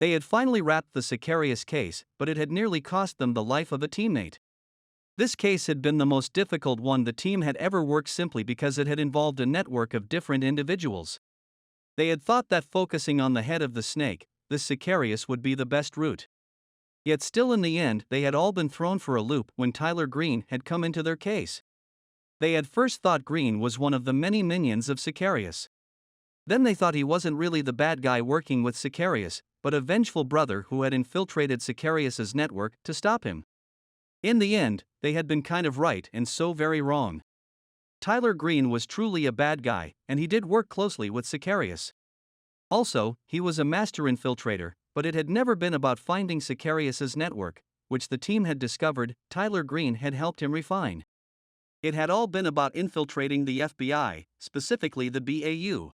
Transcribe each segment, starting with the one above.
They had finally wrapped the Sicarius case, but it had nearly cost them the life of a teammate. This case had been the most difficult one the team had ever worked simply because it had involved a network of different individuals. They had thought that focusing on the head of the snake, this Sicarius, would be the best route. Yet still in the end they had all been thrown for a loop when Tyler Green had come into their case. They had first thought Green was one of the many minions of Sicarius. Then they thought he wasn't really the bad guy working with Sicarius, but a vengeful brother who had infiltrated Sicarius's network to stop him. In the end, they had been kind of right and so very wrong. Tyler Green was truly a bad guy, and he did work closely with Sicarius. Also, he was a master infiltrator, but it had never been about finding Sicarius's network, which the team had discovered Tyler Green had helped him refine. It had all been about infiltrating the FBI, specifically the BAU.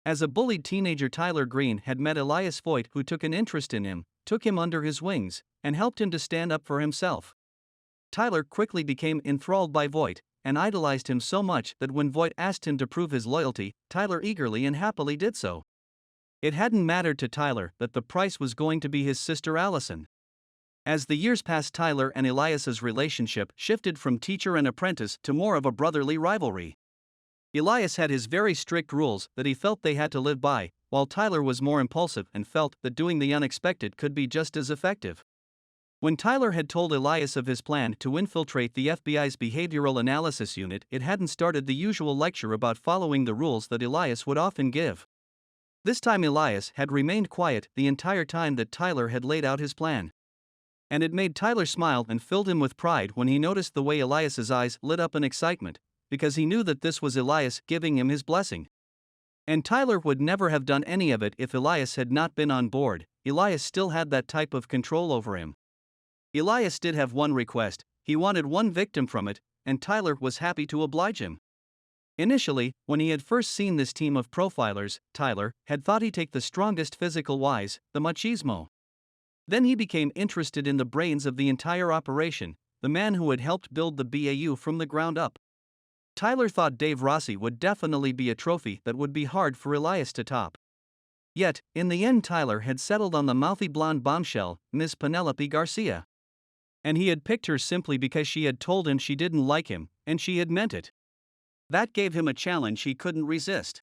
As a bullied teenager, Tyler Green had met Elias Voigt, who took an interest in him, took him under his wings, and helped him to stand up for himself. Tyler quickly became enthralled by Voigt, and idolized him so much that when Voigt asked him to prove his loyalty, Tyler eagerly and happily did so. It hadn't mattered to Tyler that the price was going to be his sister Allison. As the years passed, Tyler and Elias's relationship shifted from teacher and apprentice to more of a brotherly rivalry. Elias had his very strict rules that he felt they had to live by, while Tyler was more impulsive and felt that doing the unexpected could be just as effective. When Tyler had told Elias of his plan to infiltrate the FBI's behavioral analysis unit, it hadn't started the usual lecture about following the rules that Elias would often give. This time Elias had remained quiet the entire time that Tyler had laid out his plan. And it made Tyler smile and filled him with pride when he noticed the way Elias's eyes lit up in excitement, because he knew that this was Elias giving him his blessing. And Tyler would never have done any of it if Elias had not been on board. Elias still had that type of control over him. Elias did have one request: he wanted one victim from it, and Tyler was happy to oblige him. Initially, when he had first seen this team of profilers, Tyler had thought he'd take the strongest physical-wise, the machismo. Then he became interested in the brains of the entire operation, the man who had helped build the BAU from the ground up. Tyler thought Dave Rossi would definitely be a trophy that would be hard for Elias to top. Yet, in the end, Tyler had settled on the mouthy blonde bombshell, Miss Penelope Garcia. And he had picked her simply because she had told him she didn't like him, and she had meant it. That gave him a challenge he couldn't resist.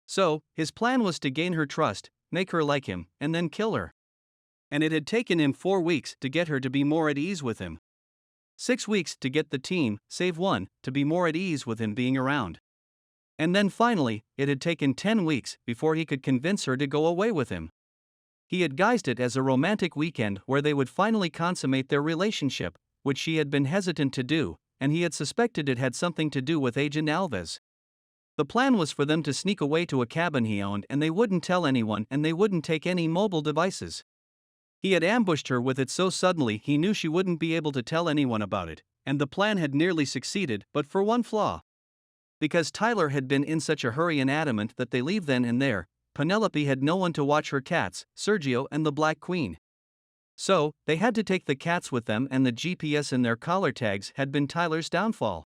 So, his plan was to gain her trust, make her like him, and then kill her. And it had taken him 4 weeks to get her to be more at ease with him. 6 weeks to get the team, save one, to be more at ease with him being around. And then finally, it had taken 10 weeks before he could convince her to go away with him. He had guised it as a romantic weekend where they would finally consummate their relationship, which she had been hesitant to do, and he had suspected it had something to do with Agent Alves. The plan was for them to sneak away to a cabin he owned, and they wouldn't tell anyone, and they wouldn't take any mobile devices. He had ambushed her with it so suddenly he knew she wouldn't be able to tell anyone about it, and the plan had nearly succeeded, but for one flaw. Because Tyler had been in such a hurry and adamant that they leave then and there, Penelope had no one to watch her cats, Sergio and the Black Queen. So, they had to take the cats with them, and the GPS in their collar tags had been Tyler's downfall.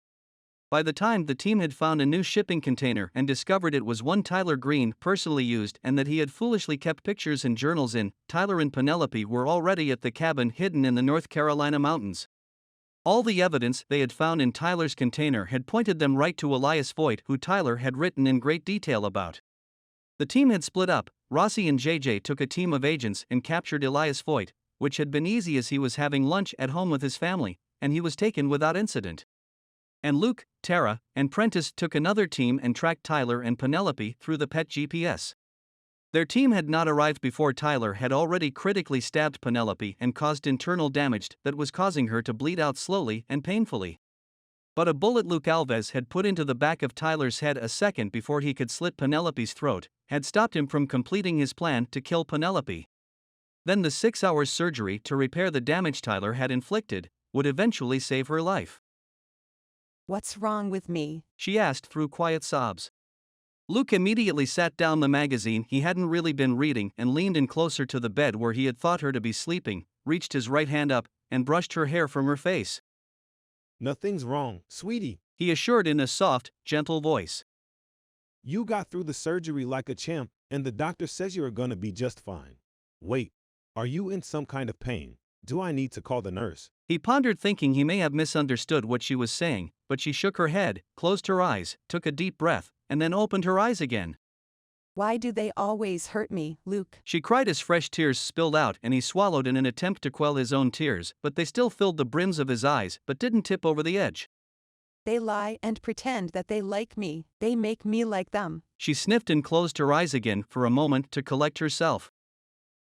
By the time the team had found a new shipping container and discovered it was one Tyler Green personally used and that he had foolishly kept pictures and journals in, Tyler and Penelope were already at the cabin hidden in the North Carolina mountains. All the evidence they had found in Tyler's container had pointed them right to Elias Voigt, who Tyler had written in great detail about. The team had split up. Rossi and JJ took a team of agents and captured Elias Voigt, which had been easy as he was having lunch at home with his family, and he was taken without incident. And Luke, Tara, and Prentice took another team and tracked Tyler and Penelope through the pet GPS. Their team had not arrived before Tyler had already critically stabbed Penelope and caused internal damage that was causing her to bleed out slowly and painfully. But a bullet Luke Alves had put into the back of Tyler's head a second before he could slit Penelope's throat had stopped him from completing his plan to kill Penelope. Then the 6-hour surgery to repair the damage Tyler had inflicted would eventually save her life. "What's wrong with me?" she asked through quiet sobs. Luke immediately sat down the magazine he hadn't really been reading and leaned in closer to the bed where he had thought her to be sleeping, reached his right hand up, and brushed her hair from her face. "Nothing's wrong, sweetie," he assured in a soft, gentle voice. "You got through the surgery like a champ, and the doctor says you're gonna be just fine." Wait, are you in some kind of pain? Do I need to call the nurse? He pondered, thinking he may have misunderstood what she was saying, but she shook her head, closed her eyes, took a deep breath, and then opened her eyes again. Why do they always hurt me, Luke? She cried as fresh tears spilled out, and he swallowed in an attempt to quell his own tears, but they still filled the brims of his eyes, but didn't tip over the edge. They lie and pretend that they like me. They make me like them. She sniffed and closed her eyes again for a moment to collect herself.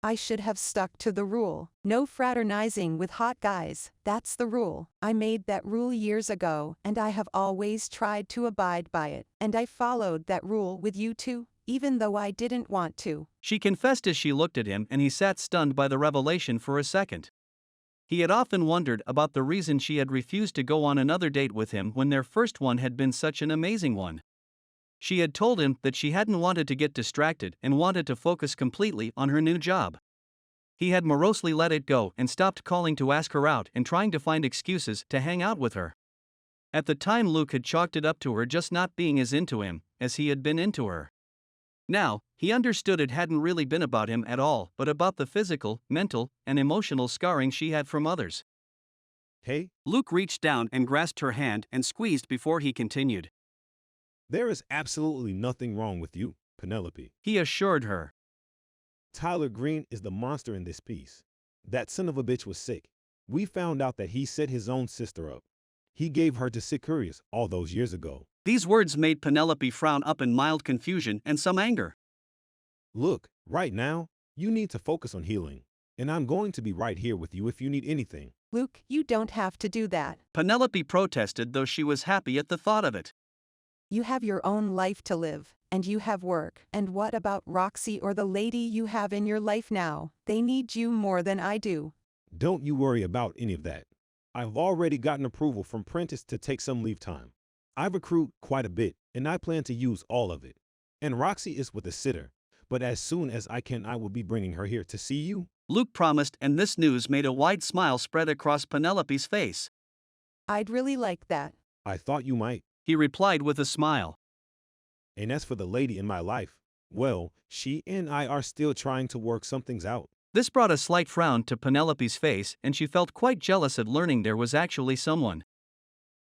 I should have stuck to the rule. No fraternizing with hot guys. That's the rule. I made that rule years ago, and I have always tried to abide by it. And I followed that rule with you too, even though I didn't want to. She confessed as she looked at him, and he sat stunned by the revelation for a second. He had often wondered about the reason she had refused to go on another date with him when their first one had been such an amazing one. She had told him that she hadn't wanted to get distracted and wanted to focus completely on her new job. He had morosely let it go and stopped calling to ask her out and trying to find excuses to hang out with her. At the time, Luke had chalked it up to her just not being as into him as he had been into her. Now, he understood it hadn't really been about him at all, but about the physical, mental, and emotional scarring she had from others. Hey, Luke reached down and grasped her hand and squeezed before he continued. there is absolutely nothing wrong with you, Penelope. He assured her. Tyler Green is the monster in this piece. That son of a bitch was sick. We found out that he set his own sister up. He gave her to Sicarius all those years ago. These words made Penelope frown up in mild confusion and some anger. Look, right now, you need to focus on healing. And I'm going to be right here with you if you need anything. Luke, you don't have to do that. Penelope protested, though she was happy at the thought of it. You have your own life to live, and you have work. And what about Roxy or the lady you have in your life now? They need you more than I do. Don't you worry about any of that. I've already gotten approval from Prentice to take some leave time. I've accrued quite a bit, and I plan to use all of it. And Roxy is with a sitter, but as soon as I can, I will be bringing her here to see you. Luke promised, and this news made a wide smile spread across Penelope's face. I'd really like that. I thought you might. He replied with a smile. And as for the lady in my life, well, she and I are still trying to work some things out. This brought a slight frown to Penelope's face, and she felt quite jealous at learning there was actually someone.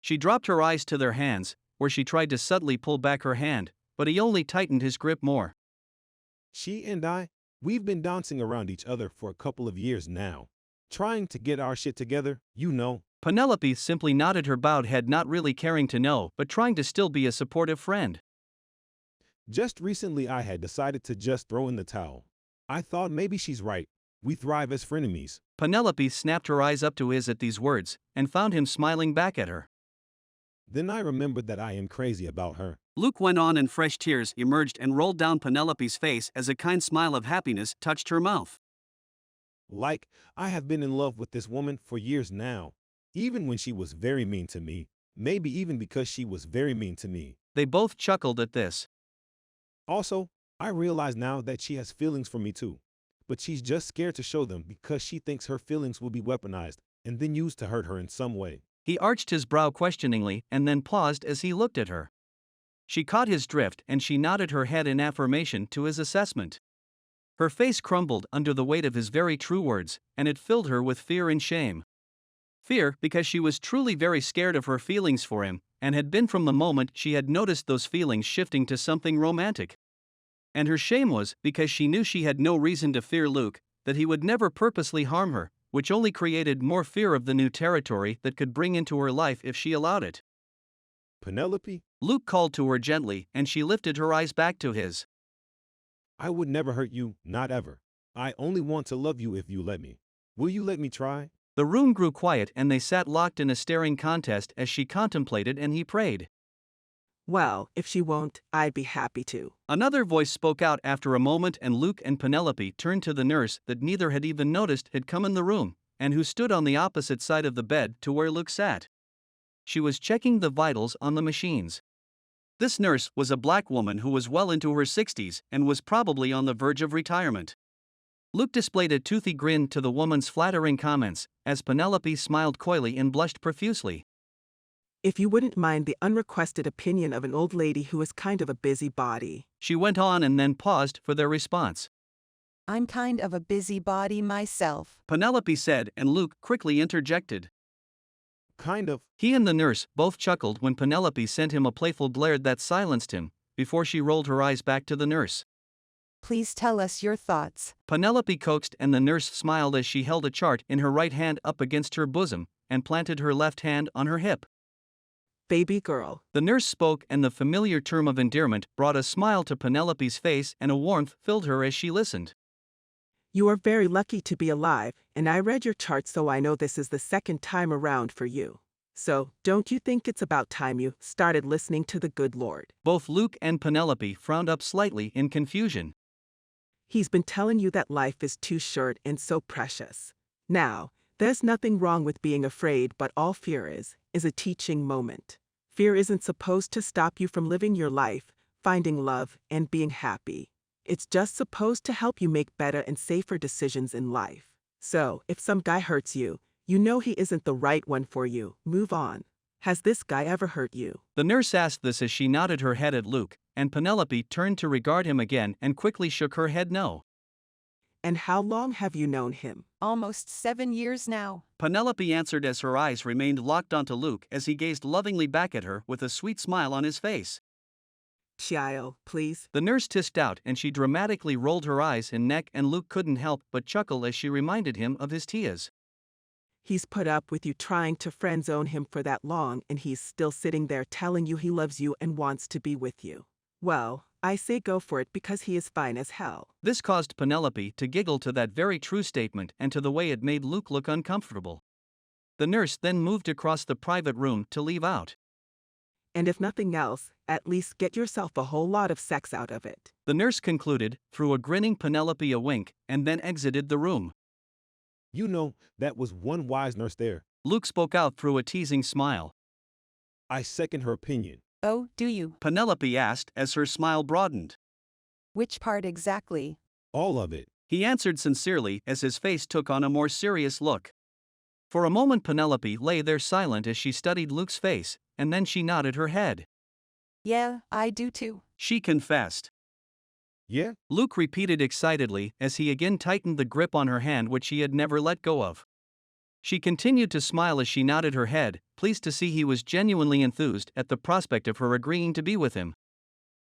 She dropped her eyes to their hands, where she tried to subtly pull back her hand, but he only tightened his grip more. She and I, we've been dancing around each other for a couple of years now, trying to get our shit together, you know. Penelope simply nodded her bowed head, not really caring to know, but trying to still be a supportive friend. Just recently I had decided to just throw in the towel. I thought maybe she's right. We thrive as frenemies. Penelope snapped her eyes up to his at these words, and found him smiling back at her. Then I remembered that I am crazy about her. Luke went on, and fresh tears emerged and rolled down Penelope's face as a kind smile of happiness touched her mouth. Like, I have been in love with this woman for years now, even when she was very mean to me, maybe even because she was very mean to me. They both chuckled at this. Also, I realize now that she has feelings for me too, but she's just scared to show them because she thinks her feelings will be weaponized and then used to hurt her in some way. He arched his brow questioningly and then paused as he looked at her. She caught his drift, and she nodded her head in affirmation to his assessment. Her face crumbled under the weight of his very true words, and it filled her with fear and shame. Fear because she was truly very scared of her feelings for him, and had been from the moment she had noticed those feelings shifting to something romantic. And her shame was because she knew she had no reason to fear Luke, that he would never purposely harm her, which only created more fear of the new territory that could bring into her life if she allowed it. Penelope, Luke called to her gently, and she lifted her eyes back to his. I would never hurt you, not ever. I only want to love you if you let me. Will you let me try? The room grew quiet, and they sat locked in a staring contest as she contemplated and he prayed. Well, if she won't, I'd be happy to. Another voice spoke out after a moment, and Luke and Penelope turned to the nurse that neither had even noticed had come in the room, and who stood on the opposite side of the bed to where Luke sat. She was checking the vitals on the machines. This nurse was a black woman who was well into her 60s and was probably on the verge of retirement. Luke displayed a toothy grin to the woman's flattering comments, as Penelope smiled coyly and blushed profusely. If you wouldn't mind the unrequested opinion of an old lady who is kind of a busybody. She went on and then paused for their response. I'm kind of a busybody myself. Penelope said, and Luke quickly interjected. Kind of. He and the nurse both chuckled when Penelope sent him a playful glare that silenced him, before she rolled her eyes back to the nurse. Please tell us your thoughts. Penelope coaxed, and the nurse smiled as she held a chart in her right hand up against her bosom, and planted her left hand on her hip. Baby girl. The nurse spoke, and the familiar term of endearment brought a smile to Penelope's face, and a warmth filled her as she listened. You are very lucky to be alive, and I read your chart, so I know this is the second time around for you. So, don't you think it's about time you started listening to the good Lord? Both Luke and Penelope frowned up slightly in confusion. He's been telling you that life is too short and so precious. Now, there's nothing wrong with being afraid, but all fear is a teaching moment. Fear isn't supposed to stop you from living your life, finding love, and being happy. It's just supposed to help you make better and safer decisions in life. So, if some guy hurts you, you know he isn't the right one for you. Move on. Has this guy ever hurt you? The nurse asked this as she nodded her head at Luke, and Penelope turned to regard him again and quickly shook her head no. And how long have you known him? Almost 7 years now. Penelope answered as her eyes remained locked onto Luke as he gazed lovingly back at her with a sweet smile on his face. Child, please. The nurse tissed out, and she dramatically rolled her eyes and neck, and Luke couldn't help but chuckle as she reminded him of his tias. He's put up with you trying to friend-zone him for that long, and he's still sitting there telling you he loves you and wants to be with you. Well, I say go for it because he is fine as hell. This caused Penelope to giggle to that very true statement and to the way it made Luke look uncomfortable. The nurse then moved across the private room to leave out. And if nothing else, at least get yourself a whole lot of sex out of it. The nurse concluded, threw a grinning Penelope a wink, and then exited the room. You know, that was one wise nurse there. Luke spoke out through a teasing smile. I second her opinion. Oh, do you? Penelope asked as her smile broadened. Which part exactly? All of it. He answered sincerely as his face took on a more serious look. For a moment Penelope lay there silent as she studied Luke's face, and then she nodded her head. Yeah, I do too. She confessed. Yeah? Luke repeated excitedly as he again tightened the grip on her hand which he had never let go of. She continued to smile as she nodded her head, pleased to see he was genuinely enthused at the prospect of her agreeing to be with him.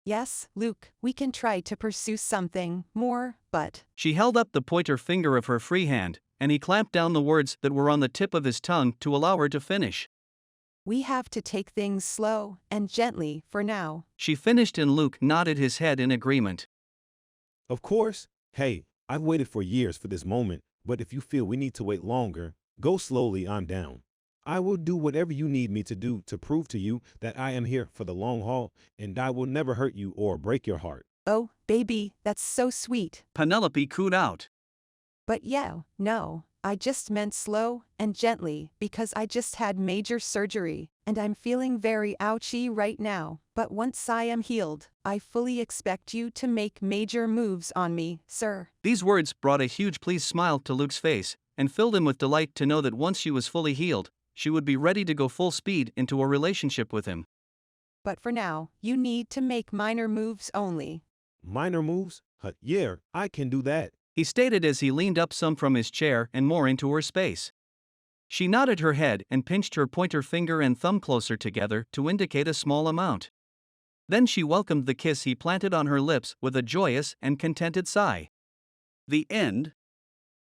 Yes, Luke, we can try to pursue something more, but... She held up the pointer finger of her free hand, and he clamped down the words that were on the tip of his tongue to allow her to finish. We have to take things slow and gently for now. She finished, and Luke nodded his head in agreement. Of course. Hey, I've waited for years for this moment, but if you feel we need to wait longer, go slowly, I'm down. I will do whatever you need me to do to prove to you that I am here for the long haul, and I will never hurt you or break your heart. Oh, baby, that's so sweet. Penelope cooed out. But yeah, no, I just meant slow and gently because I just had major surgery, and I'm feeling very ouchy right now. But once I am healed, I fully expect you to make major moves on me, sir. These words brought a huge pleased smile to Luke's face, and filled him with delight to know that once she was fully healed, she would be ready to go full speed into a relationship with him. But for now, you need to make minor moves only. Minor moves? Yeah, I can do that. He stated as he leaned up some from his chair and more into her space. She nodded her head and pinched her pointer finger and thumb closer together to indicate a small amount. Then she welcomed the kiss he planted on her lips with a joyous and contented sigh. The end.